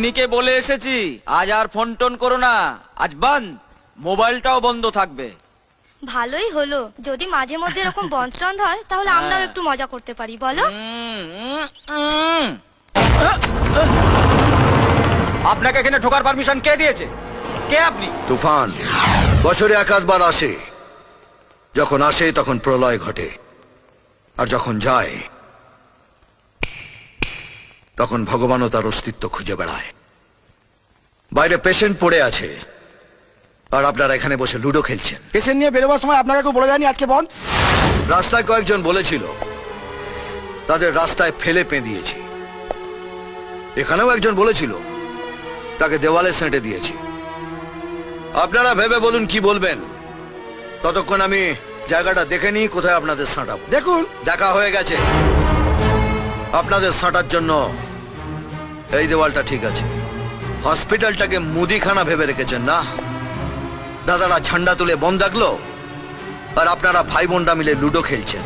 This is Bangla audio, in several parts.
গিন্নিকে বলে এসেছি আজ আর ফোন টোন করো না, আজ বন্ধ, মোবাইলটাও বন্ধ থাকবে। ভালোই হলো, যদি মাঝে মধ্যে এরকম বন্ধ টন্ধ হয় তাহলে আমরাও একটু মজা করতে পারি, বলো? আপনাকে এখানে ঢোকার পারমিশন কে দিয়েছে? কে আপনি? তুফান বছরে একাধবার আসে, যখন আসে তখন প্রলয় ঘটে, আর যখন যায় তখন ভগবানও তার অস্তিত্ব খুঁজে বেড়ায়। বাইরে পেশেন্ট পড়ে আছে আর আপনারা এখানে বসে লুডো খেলছেন। পেশেন্ট নিয়ে বেরোবার সময় আপনাকে কেউ বলে যায়নি আজকে বন্ধ? রাস্তায় কয়েকজন বলেছিল, তাদের রাস্তায় ফেলে পেঁদিয়েছি। এখানেও একজন বলেছিল, তাকে দেওয়ালে সেঁটে দিয়েছি। আপনারা ভেবে বলুন কি বলবেন, ততক্ষণ আমি জায়গাটা দেখে নিই কোথায় আপনাদের সাঁটাবো। দেখুন, দেখা হয়ে গেছে। আপনাদের সাঁটার জন্য এই দেওয়ালটা ঠিক আছে। হসপিটালটাকে মুদিখানা ভেবে রেখেছেন না? দাদারা ঝান্ডা তুলে বন্ধ রাখলো আর আপনারা ভাই বোনরা মিলে লুডো খেলছেন।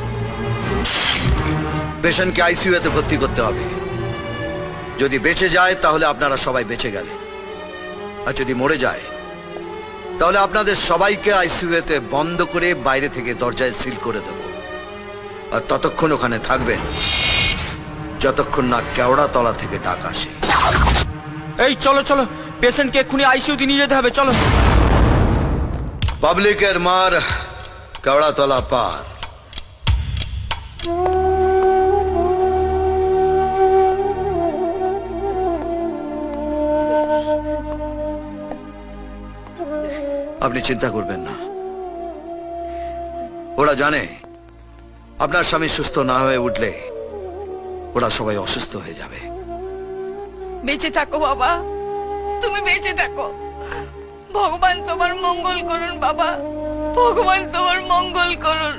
পেশেন্টকে আইসিইউতে ভর্তি করতে হবে। যদি বেঁচে যায় তাহলে আপনারা সবাই বেঁচে গেলেন, আর যদি মরে যায় তাহলে আপনাদের সবাইকে আইসিইউতে বন্ধ করে বাইরে থেকে দরজায় সিল করে দেব। আর ততক্ষণ ওখানে থাকবেন যতক্ষণ না কেওড়া তলা থেকে ডাক আসে। এই চলো চলো, পেশেন্টকে এক্ষুনি আইসিইউতে নিয়ে যেতে হবে, চলো। পাবলিকের মার কেওড়া তলা পার। আপনি চিন্তা করবেন না, ওরা জানে আপনার স্বামী সুস্থ না হয়ে উঠলে ওরা সবাই অসুস্থ হয়ে যাবে। বেঁচে থাকো বাবা, তুমি বেঁচে থাকো। ভগবান তোমার মঙ্গল করুন বাবা, ভগবান তোমার মঙ্গল করুন।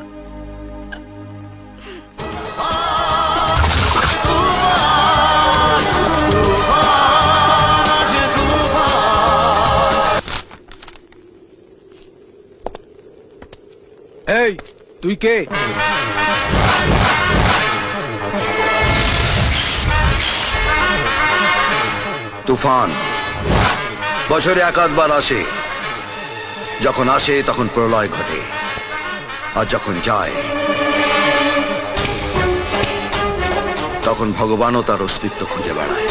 এই তুই কে? তুফান বছরে একাধবার আসে, যখন আসে তখন প্রলয় ঘটে, আর যখন যায় তখন ভগবানও তার অস্তিত্ব খুঁজে বেড়ায়।